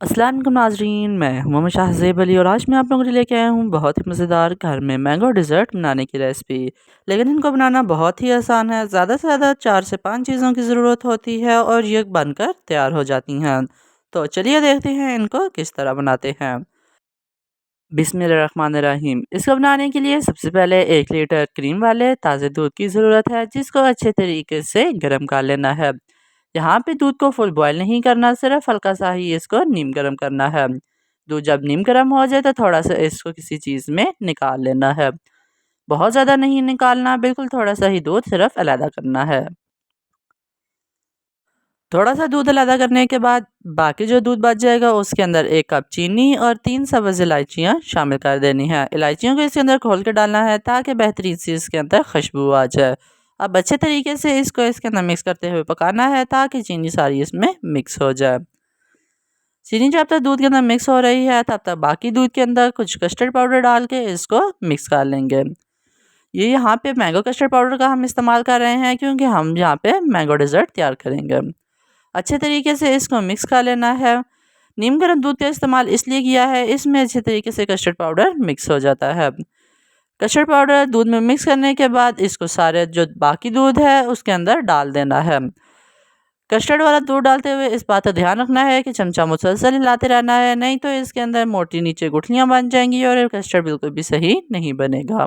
अस्सलाम वालेकुम नाज़रीन, मैं हूं मोहम्मद शाहज़ेब अली और आज मैं आप लोगों के लिए लेके आया हूँ बहुत ही मज़ेदार घर में मैंगो डिज़र्ट बनाने की रेसिपी। लेकिन इनको बनाना बहुत ही आसान है। ज़्यादा से ज़्यादा 4 से 5 चीज़ों की ज़रूरत होती है और ये बनकर तैयार हो जाती हैं। तो चलिए देखते हैं इनको किस तरह बनाते हैं। बिस्मिल्लाहिर्रहमानिर्रहीम। इसको बनाने के लिए सबसे पहले 1 लीटर क्रीम वाले ताज़े दूध की ज़रूरत है, जिसको अच्छे तरीके से गर्म कर लेना है। यहाँ पे दूध को फुल बॉयल नहीं करना, सिर्फ हल्का सा ही इसको नीम गर्म करना है। दूध जब नीम गर्म हो जाए तो थोड़ा सा इसको किसी चीज़ में निकाल लेना है। बहुत ज़्यादा नहीं निकालना, बिल्कुल थोड़ा सा ही दूध सिर्फ अलग करना है। थोड़ा सा दूध अलग करने के बाद बाकी जो दूध बच जाएगा उसके अंदर 1 कप चीनी और 3 सब्ज़ इलायचियाँ शामिल कर देनी है। इलायचियों को इसके अंदर खोल के डालना है ताकि बेहतरीन सी इसके अंदर खुशबू आ जाए। अब अच्छे तरीके से इसको इसके अंदर मिक्स करते हुए पकाना है ताकि चीनी सारी इसमें मिक्स हो जाए। चीनी जब तक दूध के अंदर मिक्स हो रही है तब तक बाकी दूध के अंदर कुछ कस्टर्ड पाउडर डाल के इसको मिक्स कर लेंगे। ये यहाँ पे मैंगो कस्टर्ड पाउडर का हम इस्तेमाल कर रहे हैं क्योंकि हम यहाँ पे मैंगो डेजर्ट तैयार करेंगे। अच्छे तरीके से इसको मिक्स कर लेना है। नीम गर्म दूध का इस्तेमाल इसलिए किया है, इसमें अच्छे तरीके से कस्टर्ड पाउडर मिक्स हो जाता है। कस्टर्ड पाउडर दूध में मिक्स करने के बाद इसको सारे जो बाकी दूध है उसके अंदर डाल देना है। कस्टर्ड वाला दूध डालते हुए इस बात का ध्यान रखना है कि चमचा मुसलसल हिलाते रहना है, नहीं तो इसके अंदर मोटी नीचे गुठलियाँ बन जाएंगी और कस्टर्ड बिल्कुल भी सही नहीं बनेगा।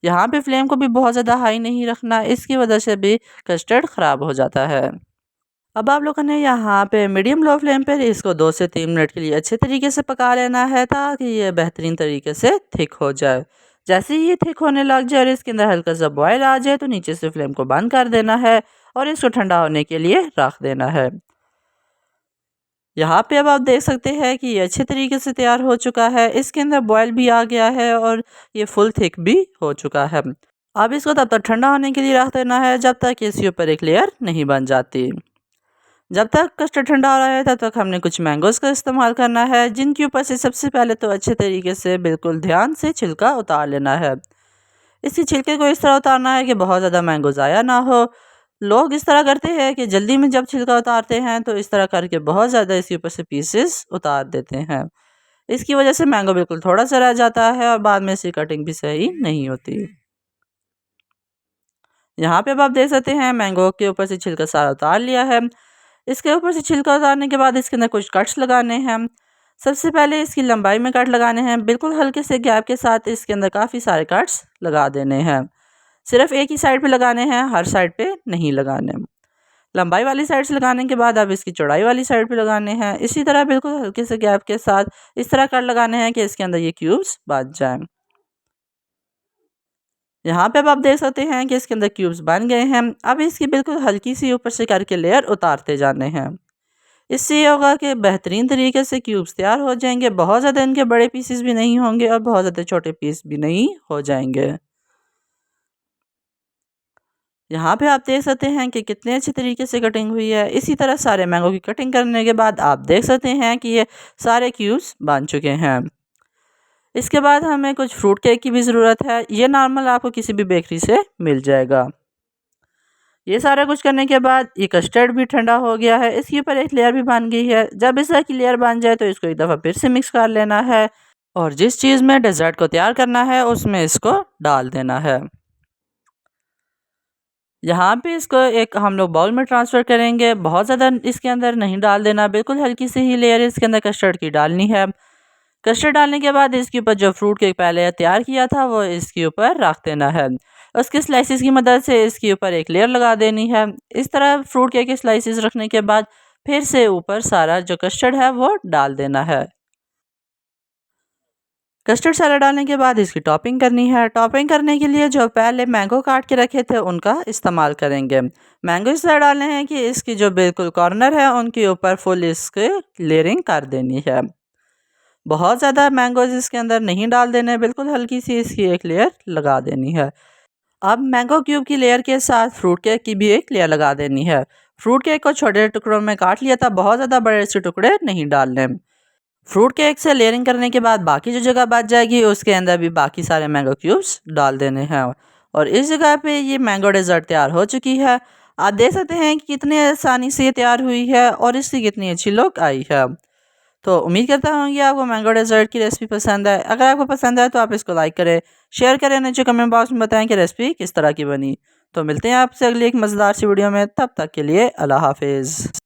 यहाँ पे फ्लेम को भी बहुत ज़्यादा हाई नहीं रखना, इसकी वजह से भी कस्टर्ड ख़राब हो जाता है। अब आप लोगों ने यहाँ पे मीडियम लो फ्लेम पर इसको 2 से 3 मिनट के लिए अच्छे तरीके से पका लेना है ताकि ये बेहतरीन तरीके से थिक हो जाए। जैसे ही ये थिक होने लग जाए और इसके अंदर हल्का सा बॉयल आ जाए तो नीचे से फ्लेम को बंद कर देना है और इसको ठंडा होने के लिए रख देना है। यहाँ पे अब आप देख सकते हैं कि ये अच्छे तरीके से तैयार हो चुका है। इसके अंदर बॉयल भी आ गया है और ये फुल थिक भी हो चुका है। अब इसको तब तक ठंडा होने के लिए रख देना है जब तक इसके ऊपर एक लेयर नहीं बन जाती। जब तक कस्टर्ड ठंडा हो रहा है तब तक हमने कुछ मैंगोज़ का इस्तेमाल करना है, जिनके ऊपर से सबसे पहले तो अच्छे तरीके से बिल्कुल ध्यान से छिलका उतार लेना है। इसी छिलके को इस तरह उतारना है कि बहुत ज़्यादा मैंगो ज़ाया ना हो। लोग इस तरह करते हैं कि जल्दी में जब छिलका उतारते हैं तो इस तरह करके बहुत ज़्यादा इसके ऊपर से पीसेस उतार देते हैं। इसकी वजह से मैंगो बिल्कुल थोड़ा सा रह जाता है और बाद में इसकी कटिंग भी सही नहीं होती। यहाँ पे अब आप देख सकते हैं मैंगो के ऊपर से छिलका सारा उतार लिया है। इसके ऊपर से छिलका उतारने के बाद इसके अंदर कुछ कट्स लगाने हैं। सबसे पहले इसकी लंबाई में कट लगाने हैं, बिल्कुल हल्के से गैप के साथ इसके अंदर काफ़ी सारे कट्स लगा देने हैं। सिर्फ एक ही साइड पे लगाने हैं, हर साइड पे नहीं लगाने। लंबाई वाली साइड से लगाने के बाद अब इसकी चौड़ाई वाली साइड पे लगाने हैं। इसी तरह बिल्कुल हल्के से गैप के साथ इस तरह कट लगाने हैं कि इसके अंदर ये क्यूब्स बच जाएँ। यहाँ पे अब आप देख सकते हैं कि इसके अंदर क्यूब्स बन गए हैं। अब इसकी बिल्कुल हल्की सी ऊपर से करके लेयर उतारते जाने हैं। इससे ये होगा कि बेहतरीन तरीके से क्यूब्स तैयार हो जाएंगे। बहुत ज़्यादा इनके बड़े पीसेस भी नहीं होंगे और बहुत ज़्यादा छोटे पीस भी नहीं हो जाएंगे। यहाँ पे आप देख सकते हैं कि कितने अच्छे तरीके से कटिंग हुई है। इसी तरह सारे मैंगो की कटिंग करने के बाद आप देख सकते हैं कि ये सारे क्यूब्स बन चुके हैं। इसके बाद हमें कुछ फ्रूट केक की भी ज़रूरत है। ये नॉर्मल आपको किसी भी बेकरी से मिल जाएगा। ये सारा कुछ करने के बाद ये कस्टर्ड भी ठंडा हो गया है। इसके ऊपर एक लेयर भी बन गई है। जब इस तरह की लेयर बन जाए तो इसको एक दफ़ा फिर से मिक्स कर लेना है और जिस चीज़ में डेज़र्ट को तैयार करना है उसमें इसको डाल देना है। यहाँ पे इसको एक हम लोग बाउल में ट्रांसफ़र करेंगे। बहुत ज़्यादा इसके अंदर नहीं डाल देना, बिल्कुल हल्की सी ही लेयर इसके अंदर कस्टर्ड की डालनी है। कस्टर्ड डालने के बाद इसके ऊपर जो फ्रूट केक पहले तैयार किया था वो इसके ऊपर रख देना है। उसके स्लाइसिस की मदद से इसके ऊपर एक लेयर लगा देनी है। इस तरह फ्रूट केक के स्लाइसिस रखने के बाद फिर से ऊपर सारा जो कस्टर्ड है वो डाल देना है। कस्टर्ड सारा डालने के बाद इसकी टॉपिंग करनी है। टॉपिंग करने के लिए जो पहले मैंगो काट के रखे थे उनका इस्तेमाल करेंगे। मैंगो इस तरह डालने हैं कि इसकी जो बिल्कुल कॉर्नर है उनके ऊपर फुल इसके लेयरिंग कर देनी है। बहुत ज़्यादा मैंगोज़ इसके अंदर नहीं डाल देने, बिल्कुल हल्की सी इसकी एक लेयर लगा देनी है। अब मैंगो क्यूब की लेयर के साथ फ्रूट केक की भी एक लेयर लगा देनी है। फ्रूट केक को छोटे टुकड़ों में काट लिया था, बहुत ज़्यादा बड़े से टुकड़े नहीं डालने। फ्रूट केक से लेयरिंग करने के बाद बाकी जो जगह बच जाएगी उसके अंदर भी बाकी सारे मैंगो क्यूब्स डाल देने हैं और इस जगह पे ये मैंगो डेजर्ट तैयार हो चुकी है। आप देख सकते हैं कि कितनी आसानी से ये तैयार हुई है और इसकी कितनी अच्छी लुक आई है। तो उम्मीद करता हूँ कि आपको मैंगो डेजर्ट की रेसिपी पसंद है। अगर आपको पसंद है तो आप इसको लाइक करें, शेयर करें, नीचे कमेंट बॉक्स में बताएं कि रेसिपी किस तरह की बनी। तो मिलते हैं आपसे अगली एक मज़ेदार सी वीडियो में, तब तक के लिए अल्लाह हाफिज़।